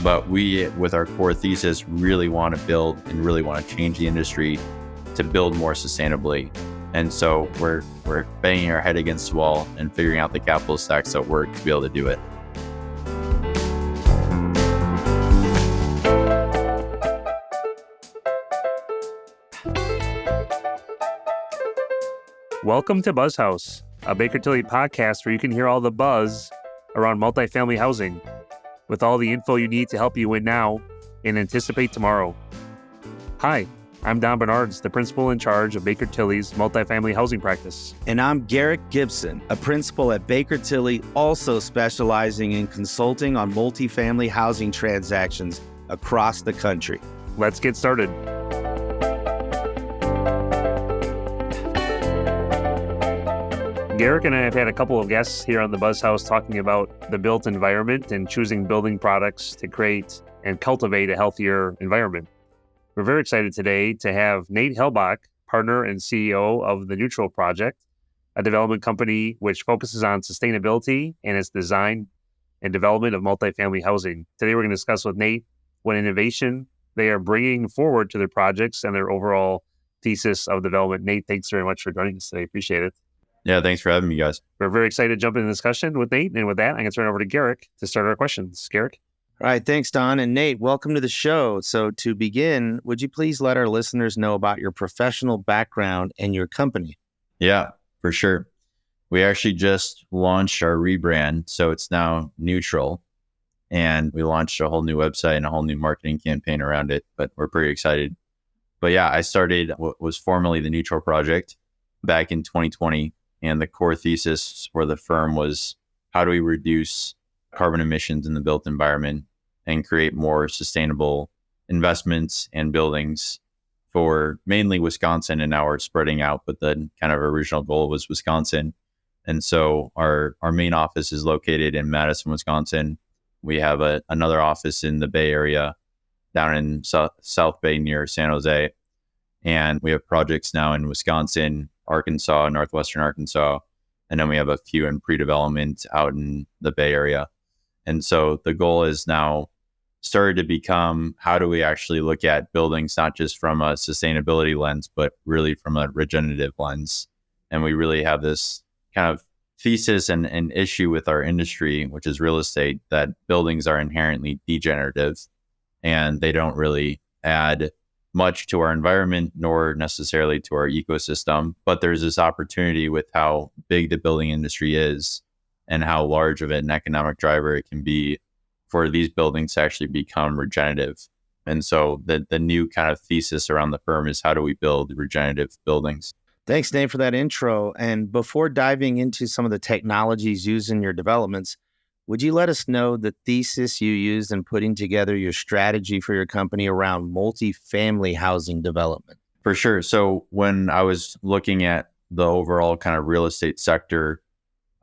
But we, with our core thesis, really want to build and really want to change the industry to build more sustainably. And so we're banging our head against the wall and figuring out the capital stacks that work to be able to do it. Welcome to BuzzHouse, a Baker Tilly podcast where you can hear all the buzz around multifamily housing, with all the info you need to help you win now and anticipate tomorrow. Hi, I'm Don Bernards, the principal in charge of Baker Tilly's multifamily housing practice. And I'm Garrick Gibson, a principal at Baker Tilly, also specializing in consulting on multifamily housing transactions across the country. Let's get started. Garrick and I have had a couple of guests here on the BuzzHouse talking about the built environment and choosing building products to create and cultivate a healthier environment. We're very excited today to have Nate Helbach, partner and CEO of the Neutral Project, a development company which focuses on sustainability and its design and development of multifamily housing. Today, we're going to discuss with Nate what innovation they are bringing forward to their projects and their overall thesis of development. Nate, thanks very much for joining us today. Appreciate it. Yeah, thanks for having me, guys. We're very excited to jump into the discussion with Nate. And with that, I'm going to turn it over to Garrick to start our questions. Garrick? All right, thanks, Don. And Nate, welcome to the show. So to begin, would you please let our listeners know about your professional background and your company? Yeah, for sure. We actually just launched our rebrand, so it's now Neutral. And we launched a whole new website and a whole new marketing campaign around it, but we're pretty excited. But yeah, I started what was formerly the Neutral Project back in 2020. And the core thesis for the firm was, how do we reduce carbon emissions in the built environment and create more sustainable investments and buildings for mainly Wisconsin, and now we're spreading out, but the kind of original goal was Wisconsin. And so our main office is located in Madison, Wisconsin. We have another office in the Bay Area down in South Bay near San Jose. And we have projects now in Wisconsin, Arkansas, northwestern Arkansas, and then we have a few in pre-development out in the Bay Area. And so the goal is now started to become, how do we actually look at buildings, not just from a sustainability lens, but really from a regenerative lens. And we really have this kind of thesis and issue with our industry, which is real estate, that buildings are inherently degenerative and they don't really add much to our environment, nor necessarily to our ecosystem. But there's this opportunity with how big the building industry is and how large of an economic driver it can be for these buildings to actually become regenerative. And so the new kind of thesis around the firm is, how do we build regenerative buildings? Thanks, Nate, for that intro. And before diving into some of the technologies used in your developments, would you let us know the thesis you used in putting together your strategy for your company around multifamily housing development? For sure. So when I was looking at the overall kind of real estate sector,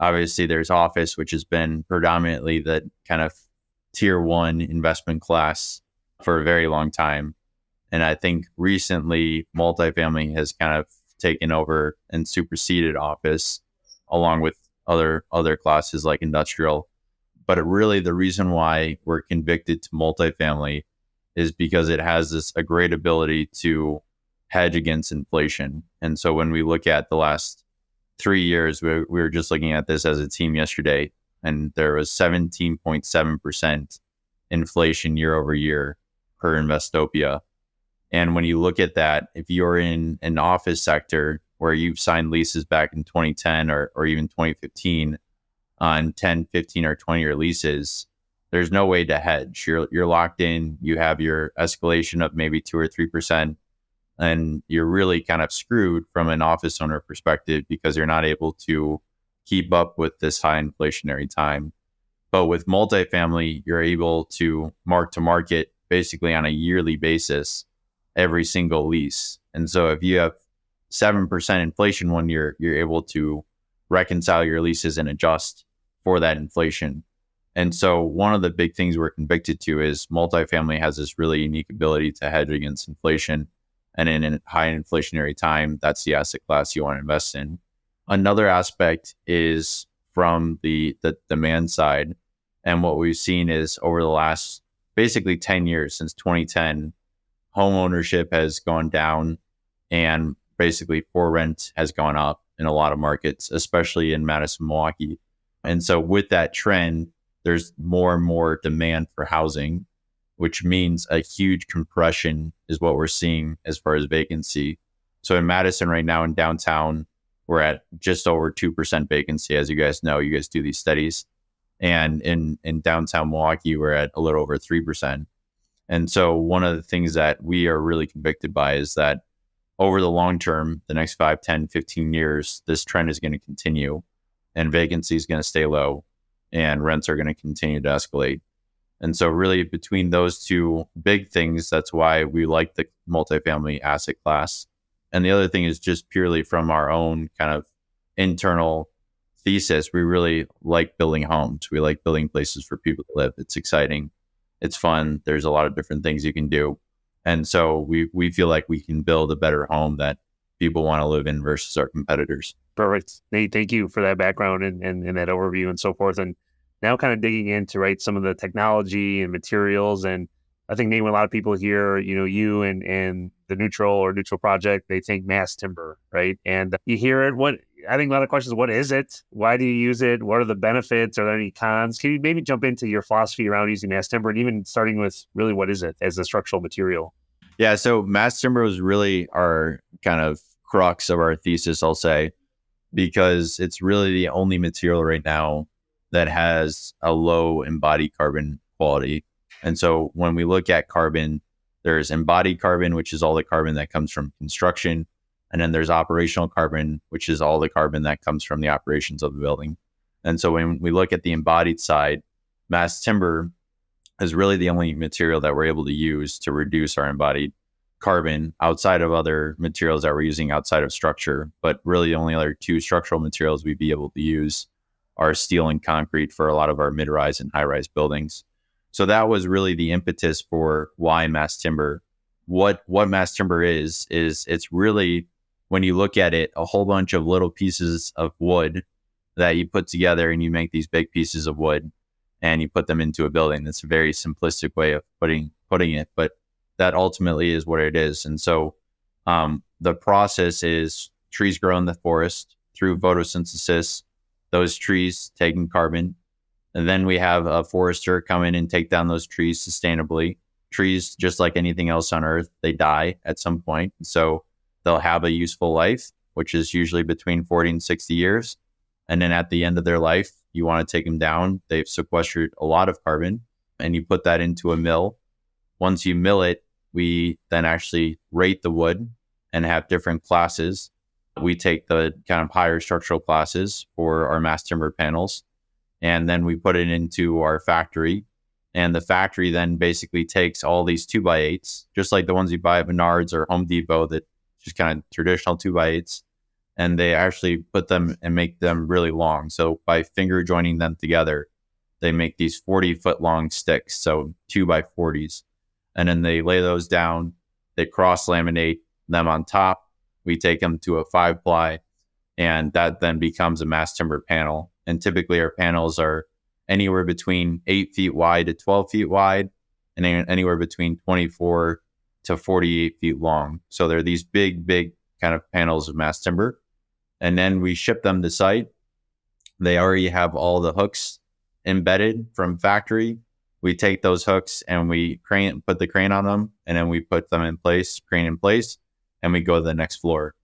obviously there's office, which has been predominantly the kind of tier one investment class for a very long time. And I think recently multifamily has kind of taken over and superseded office along with other classes like industrial. But really the reason why we're convicted to multifamily is because it has a great ability to hedge against inflation. And so when we look at the last 3 years, we were just looking at this as a team yesterday, and there was 17.7% inflation year over year per Investopia. And when you look at that, if you're in an office sector where you've signed leases back in 2010 or even 2015, on 10, 15, or 20-year leases, there's no way to hedge. You're locked in. You have your escalation of maybe 2 or 3%, and you're really kind of screwed from an office owner perspective because you're not able to keep up with this high inflationary time. But with multifamily, you're able to mark to market basically on a yearly basis every single lease. And so if you have 7% inflation one year, you're able to reconcile your leases and adjust for that inflation. And so one of the big things we're convicted to is multifamily has this really unique ability to hedge against inflation. And in a high inflationary time, that's the asset class you want to invest in. Another aspect is from the demand side. And what we've seen is over the last basically 10 years, since 2010, home ownership has gone down and basically for rent has gone up in a lot of markets, especially in Madison, Milwaukee. And so with that trend, there's more and more demand for housing, which means a huge compression is what we're seeing as far as vacancy. So in Madison right now in downtown, we're at just over 2% vacancy. As you guys know, you guys do these studies. And in downtown Milwaukee, we're at a little over 3%. And so one of the things that we are really convicted by is that over the long term, the next 5, 10, 15 years, this trend is going to continue and vacancy is going to stay low and rents are going to continue to escalate. And so really between those two big things, that's why we like the multifamily asset class. And the other thing is just purely from our own kind of internal thesis, we really like building homes. We like building places for people to live. It's exciting. It's fun. There's a lot of different things you can do. And so we feel like we can build a better home that people want to live in versus our competitors. Perfect. Nate, thank you for that background and that overview and so forth. And now kind of digging into, right, some of the technology and materials. And I think, Nate, when a lot of people hear, you and the neutral project, they think mass timber, right? And you hear it. I think a lot of questions, what is it? Why do you use it? What are the benefits? Are there any cons? Can you maybe jump into your philosophy around using mass timber and even starting with really what is it as a structural material? Yeah, so mass timber was really our kind of crux of our thesis, I'll say, because it's really the only material right now that has a low embodied carbon quality. And so when we look at carbon, there's embodied carbon, which is all the carbon that comes from construction. And then there's operational carbon, which is all the carbon that comes from the operations of the building. And so when we look at the embodied side, mass timber is really the only material that we're able to use to reduce our embodied carbon outside of other materials that we're using outside of structure. But really the only other two structural materials we'd be able to use are steel and concrete for a lot of our mid-rise and high-rise buildings. So that was really the impetus for why mass timber. What mass timber is it's really, when you look at it, a whole bunch of little pieces of wood that you put together and you make these big pieces of wood and you put them into a building. That's a very simplistic way of putting it, but that ultimately is what it is. And so the process is trees grow in the forest through photosynthesis, those trees taking carbon. And then we have a forester come in and take down those trees sustainably. Trees, just like anything else on earth, they die at some point. So they'll have a useful life, which is usually between 40 and 60 years. And then at the end of their life, you want to take them down. They've sequestered a lot of carbon and you put that into a mill. Once you mill it, we then actually rate the wood and have different classes. We take the kind of higher structural classes for our mass timber panels, and then we put it into our factory. And the factory then basically takes all these 2x8s, just like the ones you buy at Menards or Home Depot, that just kind of traditional 2x8s. And they actually put them and make them really long. So by finger joining them together, they make these 40-foot long sticks, so 2x40s. And then they lay those down, they cross laminate them on top. We take them to a 5-ply, and that then becomes a mass timber panel. And typically our panels are anywhere between 8 feet wide to 12 feet wide, and anywhere between 24 to 48 feet long. So they're these big kind of panels of mass timber. And then we ship them to site. They already have all the hooks embedded from factory. We take those hooks and we put the crane on them, and then we put them in place, crane in place, and we go to the next floor.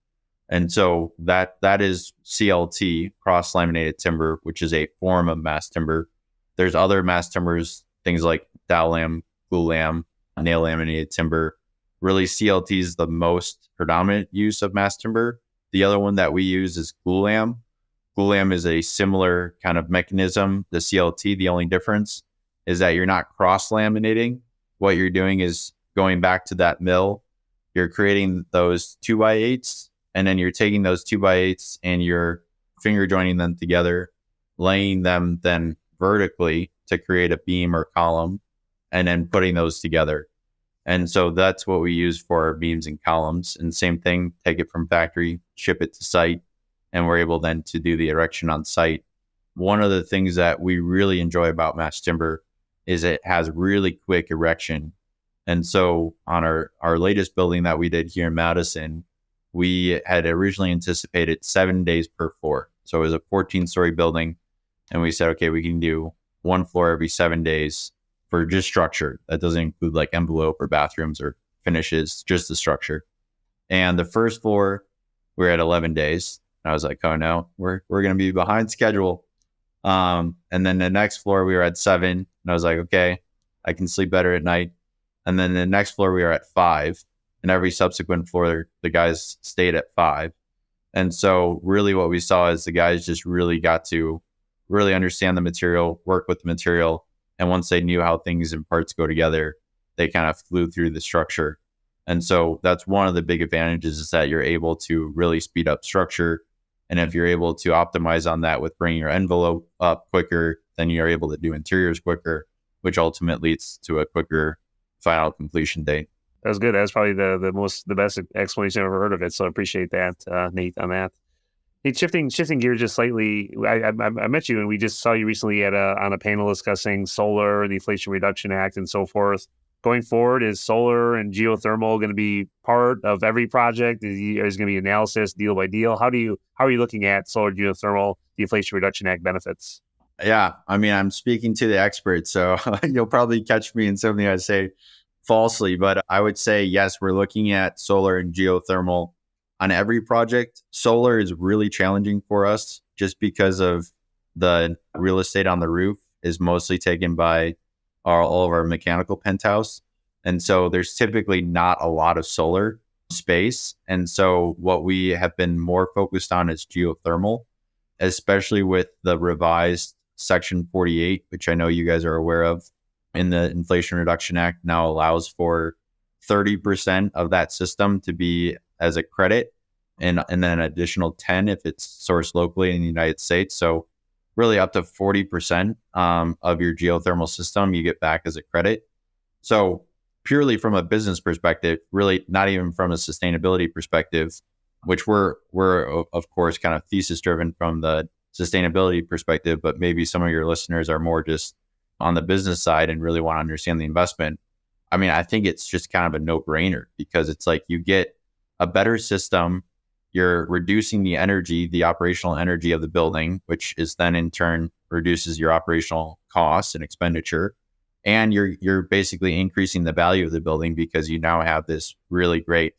And so that is CLT, cross-laminated timber, which is a form of mass timber. There's other mass timbers, things like Dowlam, Glulam, nail laminated timber. Really, CLT is the most predominant use of mass timber. The other one that we use is Glulam. Glulam is a similar kind of mechanism to CLT. The only difference is that you're not cross-laminating. What you're doing is going back to that mill. You're creating those 2x8s, and then you're taking those 2x8s and you're finger joining them together, laying them then vertically to create a beam or column, and then putting those together. And so that's what we use for our beams and columns. And same thing, take it from factory, ship it to site, and we're able then to do the erection on site. one of the things that we really enjoy about mass timber is it has really quick erection. And so on our latest building that we did here in Madison, we had originally anticipated 7 days per floor. So it was a 14-story building. And we said, okay, we can do one floor every 7 days for just structure. That doesn't include like envelope or bathrooms or finishes, just the structure. And the first floor, we're at 11 days. And I was like, oh no, we're going to be behind schedule. And then the next floor, we were at 7. And I was like, okay, I can sleep better at night. And then the next floor, we were at 5. And every subsequent floor, the guys stayed at 5. And so really what we saw is the guys just really got to really understand the material, work with the material. And once they knew how things and parts go together, they kind of flew through the structure. And so that's one of the big advantages, is that you're able to really speed up structure. And if you're able to optimize on that with bringing your envelope up quicker, then you're able to do interiors quicker, which ultimately leads to a quicker final completion date. That was good. That was probably the best explanation I've ever heard of it. So I appreciate that, Nate, on that. Hey, shifting gears just slightly. I met you and we just saw you recently on a panel discussing solar, the Inflation Reduction Act, and so forth. Going forward, is solar and geothermal going to be part of every project? Is going to be analysis deal by deal? How are you looking at solar, geothermal, the Inflation Reduction Act benefits? Yeah, I mean, I'm speaking to the experts, so you'll probably catch me in something I say falsely, but I would say, yes, we're looking at solar and geothermal on every project. Solar is really challenging for us just because of the real estate on the roof is mostly taken by all of our mechanical penthouse. And so there's typically not a lot of solar space. And so what we have been more focused on is geothermal, especially with the revised Section 48, which I know you guys are aware of, in the Inflation Reduction Act now allows for 30% of that system to be as a credit, and then an additional 10 if it's sourced locally in the United States. So really up to 40% of your geothermal system you get back as a credit. So purely from a business perspective, really not even from a sustainability perspective, which we're of course kind of thesis driven from the sustainability perspective, but maybe some of your listeners are more just on the business side and really want to understand the investment. I mean, I think it's just kind of a no-brainer, because it's like you get a better system, you're reducing the energy, the operational energy of the building, which is then in turn reduces your operational costs and expenditure. And you're basically increasing the value of the building because you now have this really great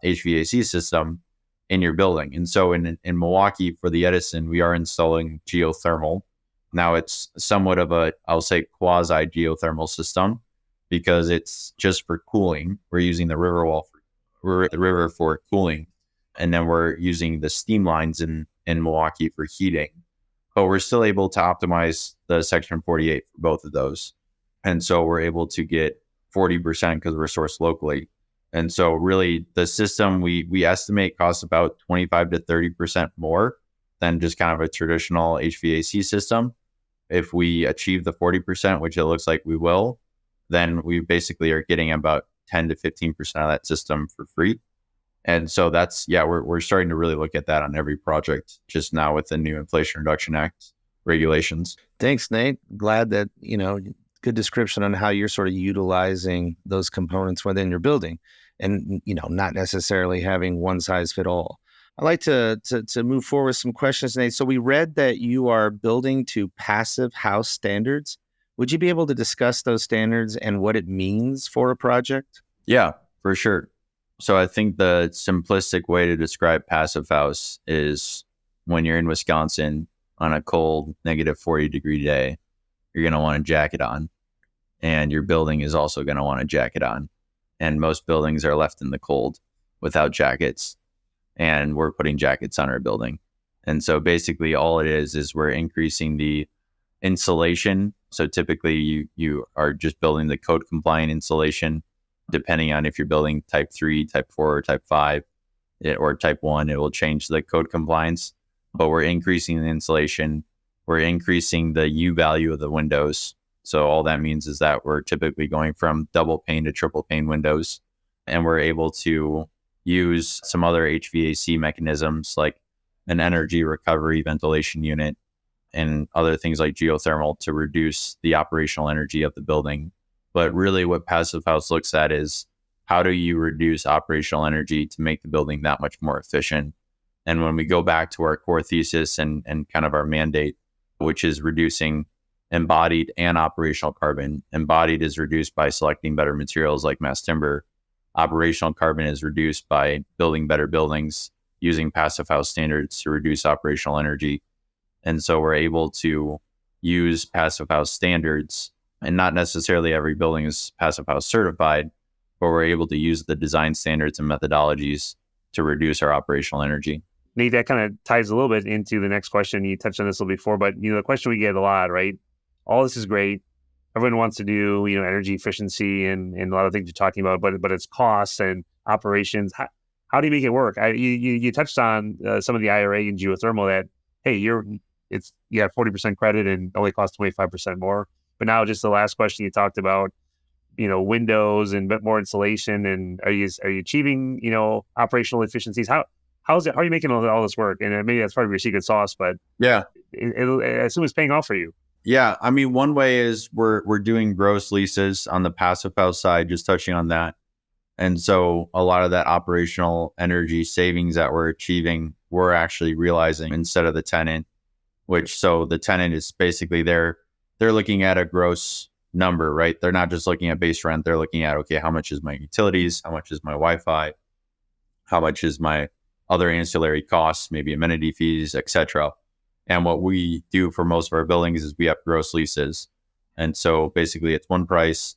HVAC system in your building. And so in Milwaukee for the Edison, we are installing geothermal. Now it's somewhat of a, I'll say, quasi geothermal system because it's just for cooling. We're using the river for cooling. And then we're using the steam lines in Milwaukee for heating. But we're still able to optimize the Section 48 for both of those. And so we're able to get 40% because we're sourced locally. And so really the system we estimate costs about 25 to 30% more than just kind of a traditional HVAC system. If we achieve the 40%, which it looks like we will, then we basically are getting about 10 to 15% of that system for free. And so that's, we're starting to really look at that on every project just now with the new Inflation Reduction Act regulations. Thanks, Nate. Glad that, good description on how you're sort of utilizing those components within your building and, not necessarily having one size fit all. I'd like to move forward with some questions, Nate. So we read that you are building to passive house standards. Would you be able to discuss those standards and what it means for a project? Yeah, for sure. So I think the simplistic way to describe passive house is when you're in Wisconsin on a cold -40-degree day, you're going to want a jacket on, and your building is also going to want a jacket on. And most buildings are left in the cold without jackets, and we're putting jackets on our building. And so basically all it is we're increasing the insulation. So typically you are just building the code compliant insulation. Depending on if you're building type 3, type 4, or type 5, or type 1, it will change the code compliance. But we're increasing the insulation. We're increasing the U value of the windows. So all that means is that we're typically going from double pane to triple pane windows. And we're able to use some other HVAC mechanisms like an energy recovery ventilation unit and other things like geothermal to reduce the operational energy of the building. But really what Passive House looks at is how do you reduce operational energy to make the building that much more efficient? And when we go back to our core thesis and kind of our mandate, which is reducing embodied and operational carbon. Embodied is reduced by selecting better materials like mass timber. Operational carbon is reduced by building better buildings, using Passive House standards to reduce operational energy. And so we're able to use Passive House standards, and not necessarily every building is Passive House certified, but we're able to use the design standards and methodologies to reduce our operational energy. Nate, that kind of ties a little bit into the next question. You touched on this a little before, but the question we get a lot, right? All this is great. Everyone wants to do, energy efficiency and a lot of things you're talking about, but it's costs and operations. How do you make it work? You touched on some of the IRA and geothermal that, hey, you have 40% credit and only costs 25% more. But now just the last question you talked about, windows and a bit more insulation, and are you achieving, operational efficiencies? How are you making all this work? And maybe that's part of your secret sauce, but yeah, I assume it's paying off for you. Yeah, I mean, one way is we're doing gross leases on the Passive House side, just touching on that. And so a lot of that operational energy savings that we're achieving, we're actually realizing instead of the tenant, so the tenant is basically they're looking at a gross number, right? They're not just looking at base rent. They're looking at, okay, how much is my utilities? How much is my Wi-Fi? How much is my other ancillary costs, maybe amenity fees, etc. And what we do for most of our buildings is we have gross leases. And so basically it's one price,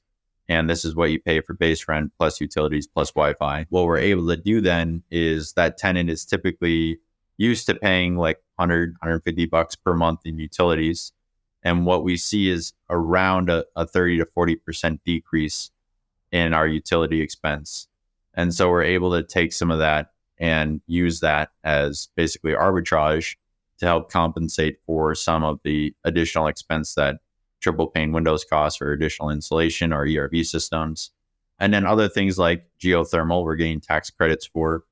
and this is what you pay for base rent plus utilities plus Wi-Fi. What we're able to do then is that tenant is typically used to paying like $100, $150 per month in utilities. And what we see is around a 30 to 40% decrease in our utility expense. And so we're able to take some of that and use that as basically arbitrage to help compensate for some of the additional expense that triple pane windows cost or additional insulation or ERV systems. And then other things like geothermal, we're getting tax credits for.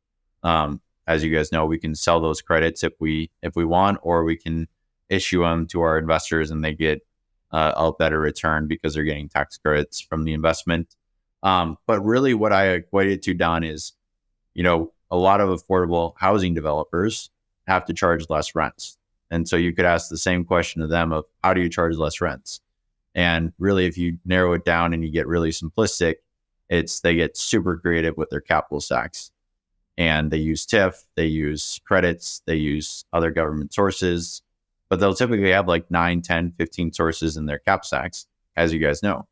As you guys know, we can sell those credits if we want, or we can issue them to our investors and they get a better return because they're getting tax credits from the investment. But really what I equate it to, Don, is, a lot of affordable housing developers have to charge less rents. And so you could ask the same question to them of how do you charge less rents? And really, if you narrow it down and you get really simplistic, they get super creative with their capital stacks. And they use TIF, they use credits, they use other government sources, but they'll typically have like 9, 10, 15 sources in their cap stacks, as you guys know.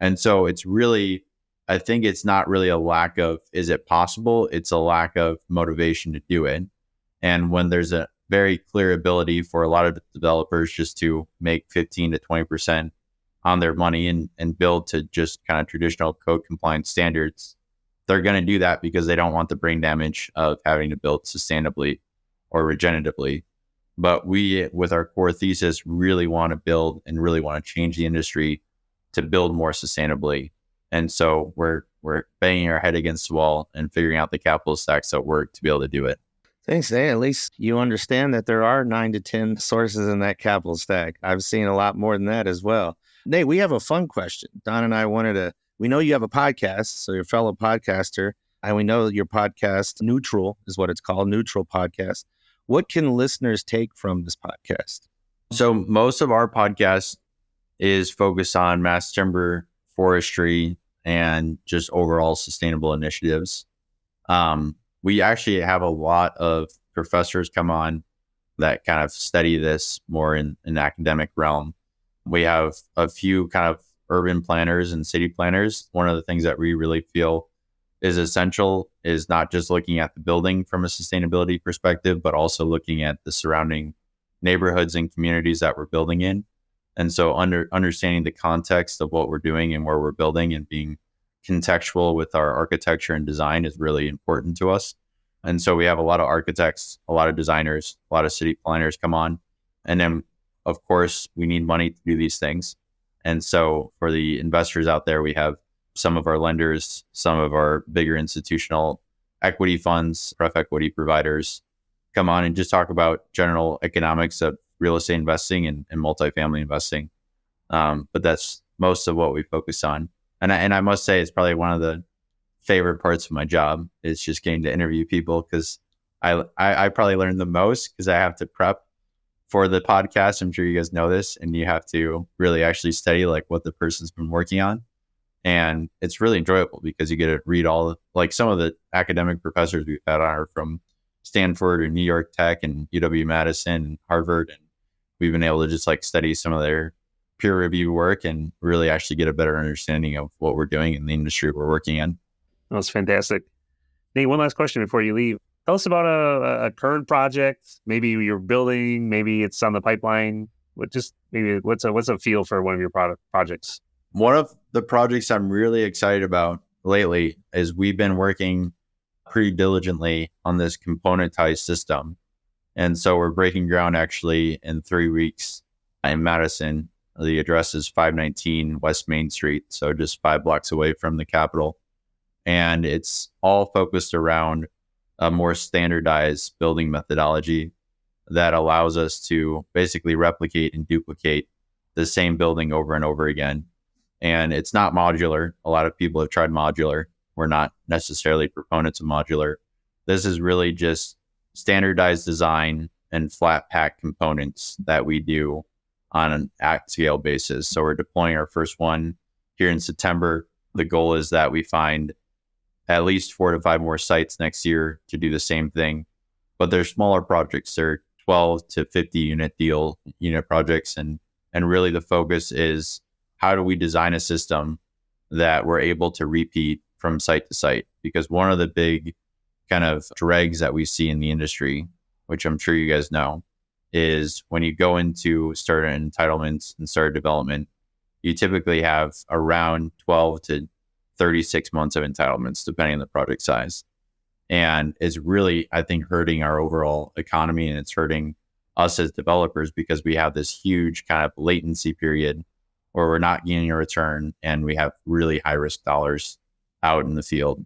And so it's really, I think it's not really a lack of, is it possible? It's a lack of motivation to do it. And when there's a very clear ability for a lot of developers just to make 15 to 20% on their money and build to just kind of traditional code compliance standards, they're going to do that because they don't want the brain damage of having to build sustainably or regeneratively. But we, with our core thesis, really want to build and really want to change the industry to build more sustainably. And so we're banging our head against the wall and figuring out the capital stacks that work to be able to do it. Thanks, Nate. At least you understand that there are 9 to 10 sources in that capital stack. I've seen a lot more than that as well. Nate, we have a fun question. Don and I we know you have a podcast, so you're a fellow podcaster, and we know your podcast, Neutral, is what it's called, Neutral Podcast. What can listeners take from this podcast? So most of our podcast is focused on mass timber, forestry, and just overall sustainable initiatives. We actually have a lot of professors come on that kind of study this more in an academic realm. We have a few kind of urban planners and city planners. One of the things that we really feel is essential is not just looking at the building from a sustainability perspective, but also looking at the surrounding neighborhoods and communities that we're building in. And so understanding the context of what we're doing and where we're building and being contextual with our architecture and design is really important to us. And so we have a lot of architects, a lot of designers, a lot of city planners come on. And then, of course, we need money to do these things. And so for the investors out there, we have some of our lenders, some of our bigger institutional equity funds, pref equity providers come on and just talk about general economics of real estate investing and multifamily investing. But that's most of what we focus on. And I must say, it's probably one of the favorite parts of my job is just getting to interview people, because I probably learn the most because I have to prep for the podcast. I'm sure you guys know this, and you have to really actually study like what the person's been working on. And it's really enjoyable because you get to read like some of the academic professors we've had are from Stanford or New York Tech and UW-Madison and Harvard. And we've been able to just like study some of their peer review work and really actually get a better understanding of what we're doing in the industry we're working in. That's fantastic. Nate, one last question before you leave. Tell us about a current project. Maybe you're building, maybe it's on the pipeline. What's a feel for one of your projects? One of the projects I'm really excited about lately is we've been working pretty diligently on this componentized system. And so we're breaking ground actually in 3 weeks in Madison. The address is 519 West Main Street, so just 5 blocks away from the Capitol. And it's all focused around a more standardized building methodology that allows us to basically replicate and duplicate the same building over and over again. And it's not modular. A lot of people have tried modular. We're not necessarily proponents of modular. This is really just standardized design and flat pack components that we do on an at scale basis. So we're deploying our first one here in September. The goal is that we find at least 4 to 5 more sites next year to do the same thing. But they're smaller projects. They're 12 to 50 unit projects. And really the focus is, how do we design a system that we're able to repeat from site to site? Because one of the big kind of dregs that we see in the industry, which I'm sure you guys know, is when you go into start entitlements and start development, you typically have around 12 to 36 months of entitlements, depending on the project size. And it's really, I think, hurting our overall economy, and it's hurting us as developers because we have this huge kind of latency period where we're not getting a return and we have really high risk dollars out in the field.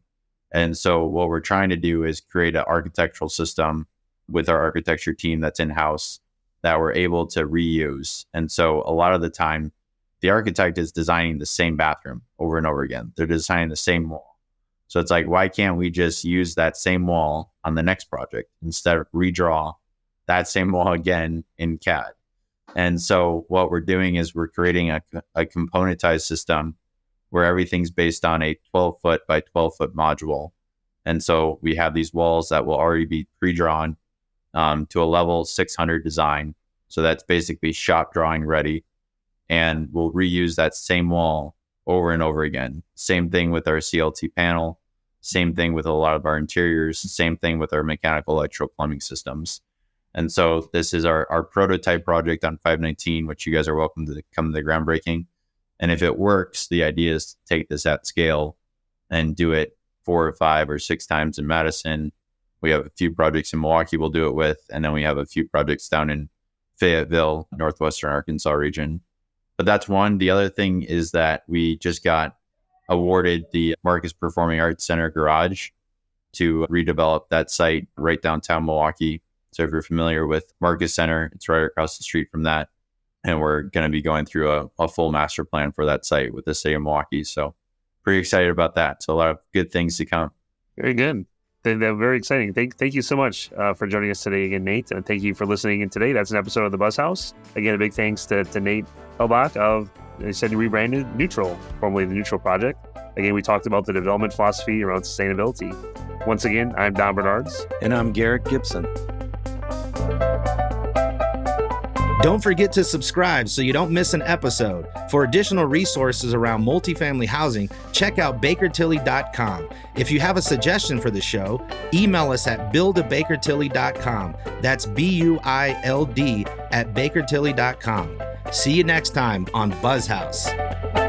And so what we're trying to do is create an architectural system with our architecture team that's in-house that we're able to reuse. And so a lot of the time, the architect is designing the same bathroom over and over again. They're designing the same wall. So it's like, why can't we just use that same wall on the next project instead of redraw that same wall again in CAD? And so what we're doing is we're creating a componentized system where everything's based on a 12-foot by 12-foot module. And so we have these walls that will already be pre-drawn to a level 600 design. So that's basically shop drawing ready. And we'll reuse that same wall over and over again. Same thing with our CLT panel. Same thing with a lot of our interiors. Same thing with our mechanical, electrical, plumbing systems. And so this is our prototype project on 519, which you guys are welcome to come to the groundbreaking. And if it works, the idea is to take this at scale and do it 4 or 5 or 6 times in Madison. We have a few projects in Milwaukee we'll do it with. And then we have a few projects down in Fayetteville, Northwestern Arkansas region. But that's one. The other thing is that we just got awarded the Marcus Performing Arts Center garage to redevelop that site right downtown Milwaukee. So if you're familiar with Marcus Center, it's right across the street from that. And we're going to be going through a full master plan for that site with the city of Milwaukee. So pretty excited about that. So a lot of good things to come. Very good. They're very exciting. Thank you so much for joining us today again, Nate. And thank you for listening in today. That's an episode of the BuzzHouse. Again, a big thanks to Nate Helbach of, they said, rebranded Neutral, formerly the Neutral Project. Again, we talked about the development philosophy around sustainability. Once again, I'm Don Bernards. And I'm Garrick Gibson. Don't forget to subscribe so you don't miss an episode. For additional resources around multifamily housing, check out bakertilly.com. If you have a suggestion for the show, email us at buildabakertilly.com. That's BUILD at bakertilly.com. See you next time on BuzzHouse.